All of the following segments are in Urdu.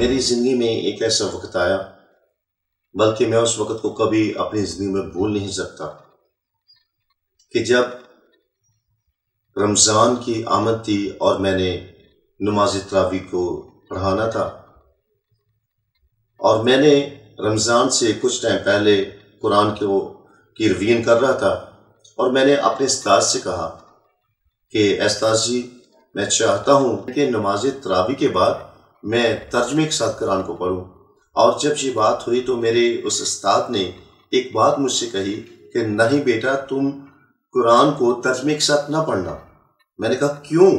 میری زندگی میں ایک ایسا وقت آیا، بلکہ میں اس وقت کو کبھی اپنی زندگی میں بھول نہیں سکتا، کہ جب رمضان کی آمد تھی اور میں نے نماز تراویح کو پڑھانا تھا، اور میں نے رمضان سے کچھ ٹائم پہلے قرآن کی ریویژن کر رہا تھا، اور میں نے اپنے استاد سے کہا کہ استاد جی، میں چاہتا ہوں کہ نماز تراویح کے بعد میں ترجمے کے ساتھ قرآن کو پڑھوں۔ اور جب یہ بات ہوئی تو میرے اس استاد نے ایک بات مجھ سے کہی کہ نہیں بیٹا، تم قرآن کو ترجمے کے ساتھ نہ پڑھنا۔ میں نے کہا کیوں؟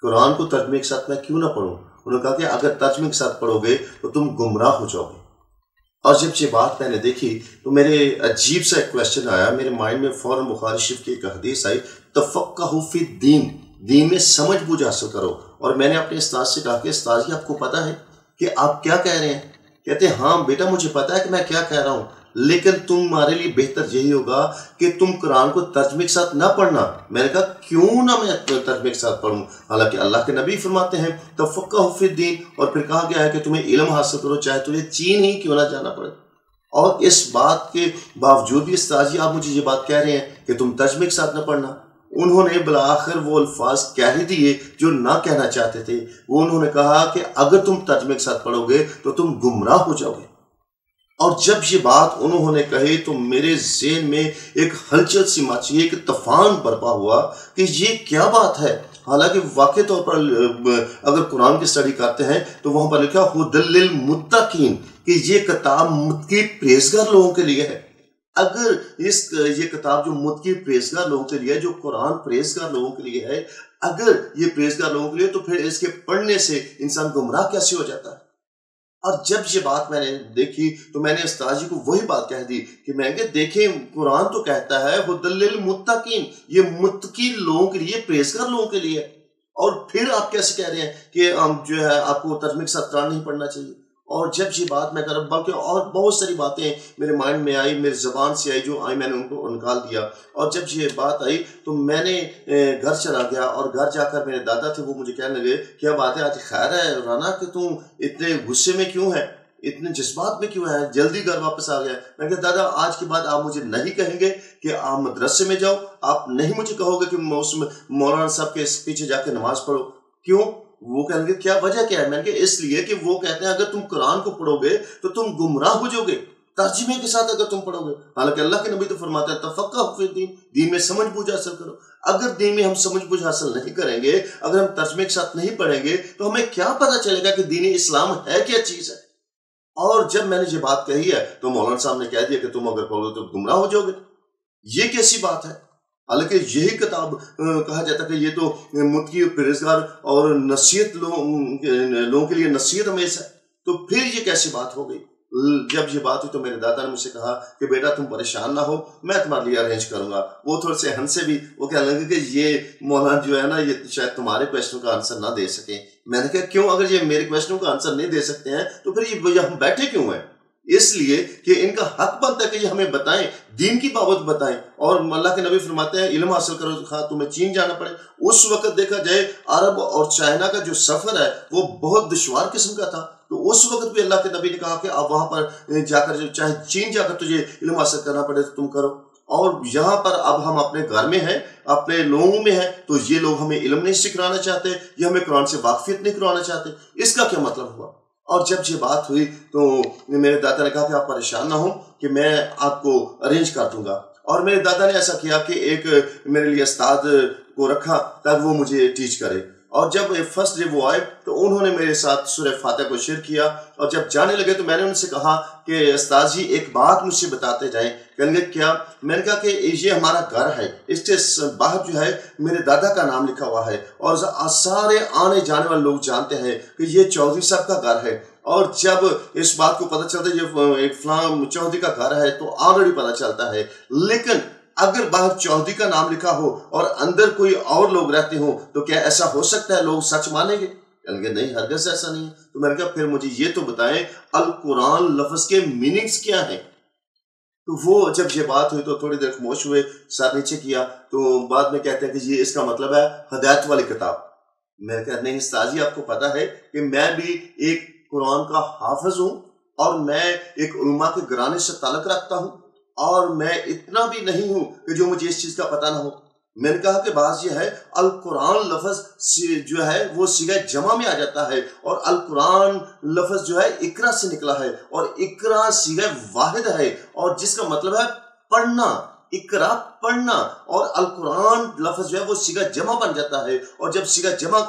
قرآن کو ترجمے کے ساتھ میں کیوں نہ پڑھوں؟ انہوں نے کہا کہ اگر ترجمے کے ساتھ پڑھو گے تو تم گمراہ ہو جاؤ گے۔ اور جب یہ بات میں نے دیکھی تو میرے عجیب سا ایک کویشچن آیا میرے مائنڈ میں، فوراً بخاری شریف کی ایک حدیث آئی، تفقہوا فی الدین، دین میں سمجھ بوجھ حاصل کرو۔ اور میں نے اپنے استاد سے کہا کہ استاد جی، آپ کو پتہ ہے کہ آپ کیا کہہ رہے ہیں؟ کہتے ہیں ہاں بیٹا، مجھے پتا ہے کہ میں کیا کہہ رہا ہوں، لیکن تمہارے لیے بہتر یہی ہوگا کہ تم قرآن کو ترجمے کے ساتھ نہ پڑھنا۔ میں نے کہا کیوں نہ میں ترجمے کے ساتھ پڑھوں؟ حالانکہ اللہ کے نبی فرماتے ہیں تفقہوا فی الدین، اور پھر کہا گیا ہے کہ تمہیں علم حاصل کرو، چاہے تمہیں چین ہی کیوں نہ جانا پڑے۔ اور اس بات کے باوجود بھی استاد جی آپ مجھے یہ بات کہہ رہے ہیں کہ تم ترجمے کے ساتھ نہ پڑھنا۔ انہوں نے بالآخر وہ الفاظ کہہ ہی دیے جو نہ کہنا چاہتے تھے۔ وہ انہوں نے کہا کہ اگر تم ترجمے کے ساتھ پڑھو گے تو تم گمراہ ہو جاؤ گے۔ اور جب یہ بات انہوں نے کہی تو میرے ذہن میں ایک ہلچل سی مچی، ایک طوفان برپا ہوا کہ یہ کیا بات ہے۔ حالانکہ واقعی طور پر اگر قرآن کی اسٹڈی کرتے ہیں تو وہاں پر لکھا ھدی للمتقین، کہ یہ کتاب متقی پرہیزگار لوگوں کے لیے ہے۔ اگر یہ کتاب جو متقی پرہیزگار لوگوں کے لیے ہے، جو قرآن پرہیزگار لوگوں کے لیے ہے، اگر یہ پرہیزگار لوگوں کے لیے، تو پھر اس کے پڑھنے سے انسان گمراہ کیسے ہو جاتا ہے؟ اور جب یہ بات میں نے دیکھی تو میں نے استاد جی کو وہی بات کہہ دی کہ میں کہ دیکھیں، قرآن تو کہتا ہے ھدی للمتقین، یہ متقی لوگوں کے لیے، پرہیزگار لوگوں کے لیے، اور پھر آپ کیسے کہہ رہے ہیں کہ جو ہے آپ کو ترجمے کے ساتھ قرآن نہیں پڑھنا چاہیے؟ اور جب یہ بات میں کر رہا، بلکہ اور بہت ساری باتیں میرے مائنڈ میں آئی، میری زبان سے آئی، جو آئی میں نے ان کو نکال دیا۔ اور جب یہ بات آئی تو میں نے گھر چلا گیا، اور گھر جا کر میرے دادا تھے، وہ مجھے کہنے لگے کیا بات ہے آج خیر ہے رانا، کہ تم اتنے غصے میں کیوں ہے، اتنے جذبات میں کیوں ہے، جلدی گھر واپس آ گیا؟ میں کہا دادا، آج کے بعد آپ مجھے نہیں کہیں گے کہ آپ مدرسے میں جاؤ، آپ نہیں مجھے کہو گے کہ مولانا صاحب کے پیچھے جا کے نماز پڑھو۔ کیوں؟ وہ کہیں گے کیا وجہ کیا ہے؟ میں نے کہا اس لیے کہ وہ کہتے ہیں اگر تم قرآن کو پڑھو گے تو تم گمراہ ہو جاؤ گے، ترجمے کے ساتھ اگر تم پڑھو گے۔ حالانکہ اللہ کے نبی تو فرماتے ہیں تفقہوا فی الدین، دین میں سمجھ بوجھ حاصل کرو۔ اگر دین میں ہم سمجھ بوجھ حاصل نہیں کریں گے، اگر ہم ترجمے کے ساتھ نہیں پڑھیں گے، تو ہمیں کیا پتہ چلے گا کہ دین اسلام ہے کیا چیز ہے؟ اور جب میں نے یہ بات کہی ہے تو مولانا صاحب نے کہہ دیا کہ تم اگر پڑھو گے تو گمراہ ہو جاؤ گے۔ یہ کیسی بات ہے؟ حالانکہ یہی کتاب کہا جاتا ہے کہ یہ تو متقی پرہیزگار اور نصیحت لوگوں کے لیے نصیحت ہمیش ہے، تو پھر یہ کیسی بات ہو گئی؟ جب یہ بات ہوئی تو میرے دادا نے مجھ سے کہا کہ بیٹا تم پریشان نہ ہو، میں تمہارے لیے ارینج کروں گا۔ وہ تھوڑے سے ہنسے بھی، وہ کہنے لگے کہ یہ مولانا جو ہے نا، یہ شاید تمہارے کویشچن کا آنسر نہ دے سکیں۔ میں نے کہا کیوں؟ اگر یہ میرے کویشچنوں کا آنسر نہیں دے سکتے ہیں تو پھر یہ ہم بیٹھے کیوں ہیں؟ اس لیے کہ ان کا حق بنتا ہے کہ یہ ہمیں بتائیں، دین کی بابت بتائیں۔ اور اللہ کے نبی فرماتے ہیں علم حاصل کرو خواہ تمہیں چین جانا پڑے۔ اس وقت دیکھا جائے عرب اور چائنا کا جو سفر ہے وہ بہت دشوار قسم کا تھا، تو اس وقت بھی اللہ کے نبی نے کہا کہ اب وہاں پر جا کر، چاہے چین جا کر تجھے علم حاصل کرنا پڑے تو تم کرو۔ اور یہاں پر اب ہم اپنے گھر میں ہیں، اپنے لوگوں میں ہیں، تو یہ لوگ ہمیں علم نہیں سکھلانا چاہتے، یہ ہمیں قرآن سے واقفیت نہیں کروانا چاہتے۔ اس کا کیا مطلب ہوا؟ اور جب یہ بات ہوئی تو میرے دادا نے کہا کہ آپ پریشان نہ ہوں، کہ میں آپ کو ارینج کر دوں گا۔ اور میرے دادا نے ایسا کیا کہ ایک میرے لیے استاد کو رکھا تاکہ وہ مجھے ٹیچ کرے۔ اور جب فرسٹ ڈے وہ آئے تو انہوں نے میرے ساتھ سورہ فاتحہ کو شیئر کیا، اور جب جانے لگے تو میں نے ان سے کہا کہ استاد جی ایک بات مجھ سے بتاتے جائیں۔ کہیں گے کیا؟ میں نے کہا کہ یہ ہمارا گھر ہے، اس کے باہر جو ہے میرے دادا کا نام لکھا ہوا ہے، اور سارے آنے جانے والے لوگ جانتے ہیں کہ یہ چودھری صاحب کا گھر ہے۔ اور جب اس بات کو پتہ چلتا ہے یہ ایک فلاں چودھری کا گھر ہے تو آلریڈی پتہ چلتا ہے، لیکن اگر باہر چودھری کا نام لکھا ہو اور اندر کوئی اور لوگ رہتے ہوں تو کیا ایسا ہو سکتا ہے؟ لوگ سچ مانیں گے؟ کہیں گے نہیں، ہرگز ایسا نہیں ہے۔ تو میں نے کہا پھر مجھے یہ تو بتائیں القرآن لفظ کے میننگز کیا ہیں؟ تو وہ جب یہ بات ہوئی تو تھوڑی دیر خاموش ہوئے، سر نیچے کیا، تو بعد میں کہتے ہیں کہ یہ اس کا مطلب ہے ہدایت والی کتاب۔ میں نے کہا نہیں استاد جی، آپ کو پتا ہے کہ میں بھی ایک قرآن کا حافظ ہوں اور میں ایک علماء کے گھرانے سے تعلق رکھتا ہوں، اور میں اتنا بھی نہیں ہوں کہ جو مجھے اس چیز کا پتہ نہ ہو۔ میں نے کہا کہ بعض یہ ہے القرآن لفظ جو ہے وہ صیغہ جمع میں آ جاتا ہے، اور القرآن لفظ جو ہے اقرا سے نکلا ہے، اور اقرا صیغہ واحد ہے، اور جس کا مطلب ہے پڑھنا، اقرا پڑھنا، اور القرآن لفظ جو ہے وہ صیغہ جمع بن جاتا ہے، اور جب صیغہ جمع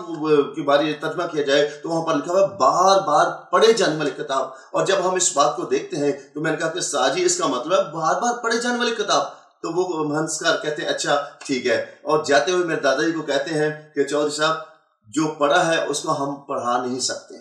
کے بارے میں ترجمہ کیا جائے تو وہاں پر لکھا ہوا ہے بار بار پڑھے جانے والی کتاب۔ اور جب ہم اس بات کو دیکھتے ہیں تو میں نے کہا کہ ساجی اس کا مطلب ہے بار بار پڑھے جانے والی کتاب۔ تو وہ ہنسکار کہتے ہیں اچھا ٹھیک ہے، اور جاتے ہوئے میرے دادا جی کو کہتے ہیں کہ چودھری صاحب جو پڑھا ہے اس کو ہم پڑھا نہیں سکتے۔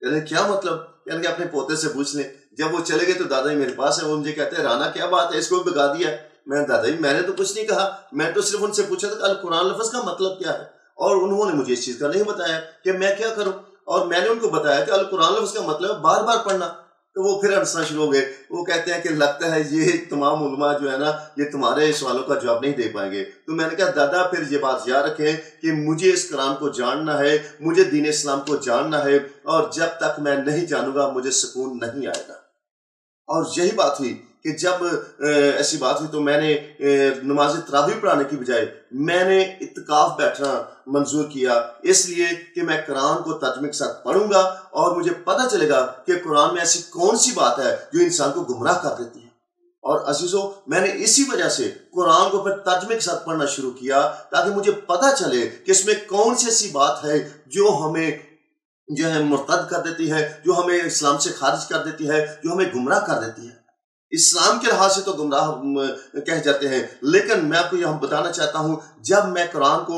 یعنی کیا مطلب؟ یعنی کہ اپنے پوتے سے پوچھ لیں۔ جب وہ چلے گئے تو دادا جی میرے پاس ہے، وہ مجھے کہتے ہیں رانا کیا بات ہے، اس کو بگا دیا ہے۔ میں دادا جی میں نے تو کچھ نہیں کہا، میں تو صرف ان سے پوچھا تھا کہ القرآن لفظ کا مطلب کیا ہے، اور انہوں نے مجھے اس چیز کا نہیں بتایا کہ میں کیا کروں، اور میں نے ان کو بتایا کہ القرآن لفظ کا مطلب بار بار پڑھنا۔ تو وہ پھر ہنسنا شروع ہو گئے، وہ کہتے ہیں کہ لگتا ہے یہ تمام علماء جو ہے نا یہ تمہارے سوالوں کا جواب نہیں دے پائیں گے۔ تو میں نے کہا دادا پھر یہ بات یاد رکھیں کہ مجھے اس قرآن کو جاننا ہے، مجھے دین اسلام کو جاننا ہے، اور جب تک میں نہیں جانوں گا مجھے سکون نہیں آئے گا۔ اور یہی بات ہوئی کہ جب ایسی بات ہوئی تو میں نے نماز تراویح پڑھانے کی بجائے میں نے اعتکاف بیٹھنا منظور کیا، اس لیے کہ میں قرآن کو ترجمے کے ساتھ پڑھوں گا اور مجھے پتہ چلے گا کہ قرآن میں ایسی کون سی بات ہے جو انسان کو گمراہ کر دیتی ہے۔ اور عزیزو میں نے اسی وجہ سے قرآن کو پھر ترجمے کے ساتھ پڑھنا شروع کیا تاکہ مجھے پتہ چلے کہ اس میں کون سی ایسی بات ہے جو ہمیں جو ہے مرتد کر دیتی ہے، جو ہمیں اسلام سے خارج کر دیتی ہے، جو ہمیں گمراہ کر دیتی ہے۔ اسلام کے لحاظ سے تو گمراہ کہہ جاتے ہیں، لیکن میں آپ کو یہاں بتانا چاہتا ہوں جب میں قرآن کو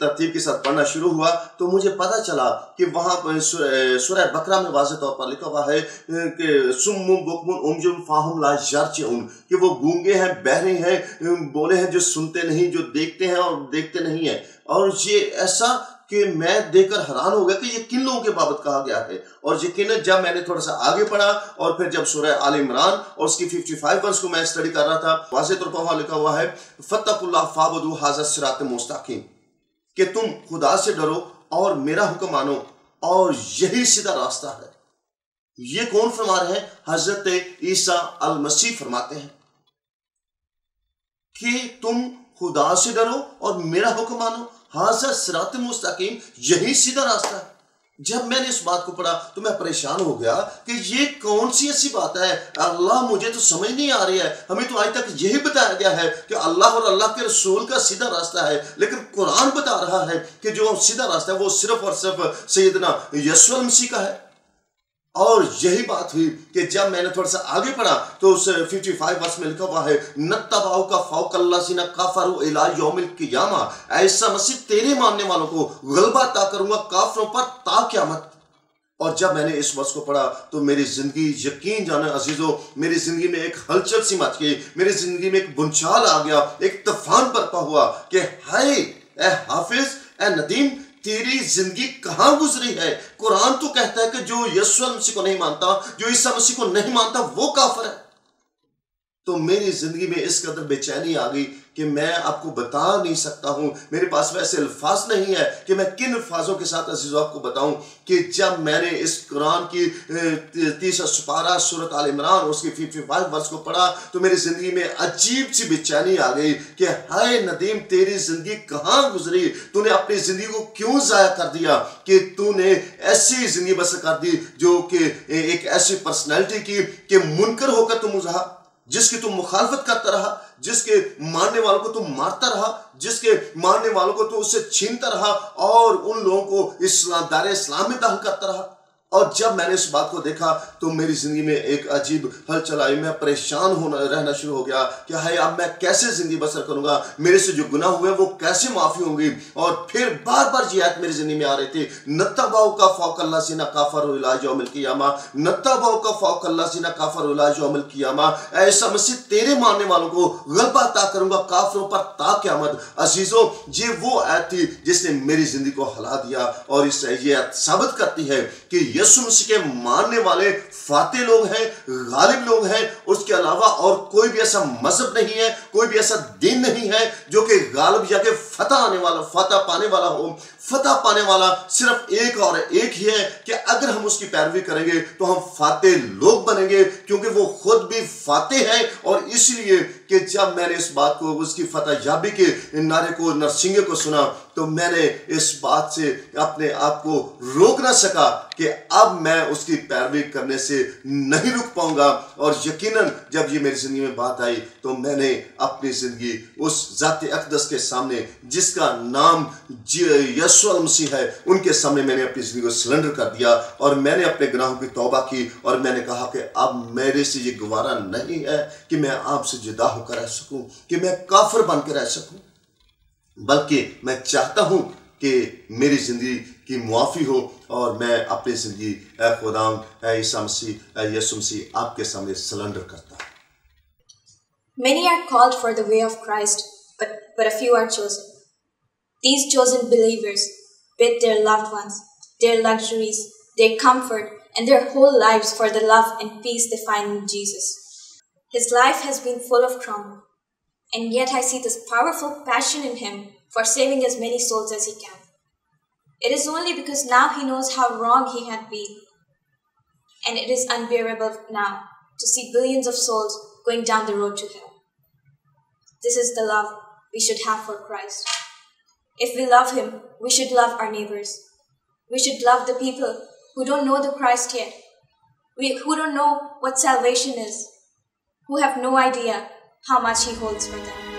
ترتیب کے ساتھ پڑھنا شروع ہوا تو مجھے پتہ چلا کہ وہاں سورہ بقرہ میں واضح طور پر لکھا ہوا ہے کہ سم بکم عمی فاہم لا یرجعون، کہ وہ گونگے ہیں، بہرے ہیں، بولے ہیں جو سنتے نہیں، جو دیکھتے ہیں اور دیکھتے نہیں ہیں۔ اور یہ ایسا کہ میں دیکھ کر حیران ہو گیا کہ یہ کن لوگوں کے بابت کہا گیا ہے۔ اور یقیناً جب میں نے تھوڑا سا آگے پڑھا اور پھر جب سورہ آل عمران اور اس کی 55 ورس کو میں اسٹڈی کر رہا تھا، واضح طور پر وہاں لکھا ہوا ہے فَاتَّقُوا اللَّهَ فَاعْبُدُوهُ هَٰذَا الصِّرَاطُ الْمُسْتَقِيمُ، کہ تم خدا سے ڈرو اور میرا حکم مانو اور یہی سیدھا راستہ ہے۔ یہ کون فرما رہے ہیں؟ حضرت عیسیٰ المسیح فرماتے ہیں کہ تم خدا سے ڈرو اور میرا حکم مانو، ہاذا صراط مستقیم، یہی سیدھا راستہ ہے۔ جب میں نے اس بات کو پڑھا تو میں پریشان ہو گیا کہ یہ کون سی ایسی بات ہے، اللہ مجھے تو سمجھ نہیں آ رہی ہے۔ ہمیں تو آج تک یہی بتایا گیا ہے کہ اللہ اور اللہ کے رسول کا سیدھا راستہ ہے، لیکن قرآن بتا رہا ہے کہ جو سیدھا راستہ ہے وہ صرف اور صرف سیدنا یسوع المسیح کا ہے۔ اور یہی بات ہوئی کہ جب میں نے تھوڑا سا آگے پڑھا تو اس 55 ورس میں لکھا ہوا ہے نتبعک فوق الذین کفروا الی یوم القیامہ، ایسا مسیح تیرے ماننے والوں کو غلبہ عطا کروں گا کافروں پر تا قیامت۔ اور جب میں نے اس ورس کو پڑھا تو میری زندگی، یقین جانا عزیزو، میری زندگی میں ایک ہلچل سی مچ گئی، میری زندگی میں ایک بنچال آ گیا، ایک طوفان برپا ہوا کہ ہائے اے حافظ، اے ندیم، تیری زندگی کہاں گزری ہے؟ قرآن تو کہتا ہے کہ جو یسوع مسیح کو نہیں مانتا، جو عیسیٰ مسیح کو نہیں مانتا وہ کافر ہے۔ تو میری زندگی میں اس قدر بے چینی آ گئی کہ میں آپ کو بتا نہیں سکتا ہوں، میرے پاس ویسے الفاظ نہیں ہے کہ میں کن الفاظوں کے ساتھ عزیزو آپ کو بتاؤں کہ جب میں نے اس قرآن کی 30 سپارہ سورۃ آل عمران اور اس کی 55 ورس کو پڑھا تو میری زندگی میں عجیب سی بے چینی آ گئی کہ ہائے ندیم، تیری زندگی کہاں گزری؟ تو نے اپنی زندگی کو کیوں ضائع کر دیا کہ تو نے ایسی زندگی بسر کر دی جو کہ ایک ایسی پرسنالٹی کی کہ منکر ہو کر تم جس کی تم مخالفت کرتا رہا، جس کے ماننے والوں کو تم مارتا رہا، جس کے ماننے والوں کو تو اس سے چھینتا رہا اور ان لوگوں کو دار اسلام میں داخل کرتا رہا۔ اور جب میں نے اس بات کو دیکھا تو میری زندگی میں ایک عجیب ہلچل آئی، میں پریشان رہنا شروع ہو گیا کہ ہائے اب میں کیسے زندگی بسر کروں گا، میرے سے جو گناہ ہوئے وہ کیسے معافی ہوں گی۔ اور پھر بار بار یہ آیت میری زندگی میں آ رہی تھی نتبعک فوق الذین کفروا الی یوم القیامہ، نتبعک فوق الذین کفروا الی یوم القیامہ، ایسا مسیح تیرے ماننے والوں کو غلبہ عطا کروں گا کافروں پر تا قیامت۔ عزیزو، یہ وہ آیت تھی جس نے میری زندگی کو ہلا دیا، اور اس یہ آیت ثابت کرتی ہے کہ یسوع مسیح کے ماننے والے فاتح لوگ ہیں، غالب لوگ ہیں. اس کے علاوہ اور کوئی بھی ایسا مذہب نہیں ہے، کوئی بھی ایسا دین نہیں ہے جو کہ غالب یا کہ فتح پانے والا ہو. فتح پانے والا صرف ایک اور ایک ہی ہے کہ اگر ہم اس کی پیروی کریں گے تو ہم فاتح لوگ بنیں گے، کیونکہ وہ خود بھی فاتح ہے. اور اس لیے کہ جب میں نے اس بات کو، اس کی فتح یابی کے نعرے کو، نرسنگے کو سنا، تو میں نے اس بات سے اپنے آپ کو روک نہ سکا کہ اب میں اس کی پیروی کرنے سے نہیں رک پاؤں گا. اور یقیناً جب یہ میری زندگی میں بات آئی تو میں نے اپنی زندگی اس ذات اقدس کے سامنے جس کا نام یسوع المسیح ہے، ان کے سامنے میں نے اپنی زندگی کو سلنڈر کر دیا. اور میں نے اپنے گناہوں کی توبہ کی اور میں نے کہا کہ اب میرے سے یہ گوارا نہیں ہے کہ میں آپ سے جدا ہو کر رہ سکوں، کہ میں کافر بن کے رہ سکوں، بلکہ میں چاہتا ہوں کہ میری زندگی کی معافی ہو اور میں اپنی زندگی اے خداوند، اے عیسیٰ مسیح، اے یسوع مسیح آپ کے سامنے سلنڈر کرتا ہوں. Many are called for the way of Christ, but a few are chosen. These chosen believers bid their loved ones, their luxuries, their comfort, and their whole lives for the love and peace they find in Jesus. His life has been full of trauma, and yet I see this powerful passion in him for saving as many souls as he can. It is only because now he knows how wrong he had been, and it is unbearable now to see billions of souls going down the road to hell. This is the love we should have for Christ. If we love him, we should love our neighbors. We should love the people who don't know the Christ yet, who don't know what salvation is, who have no idea how much he holds for them.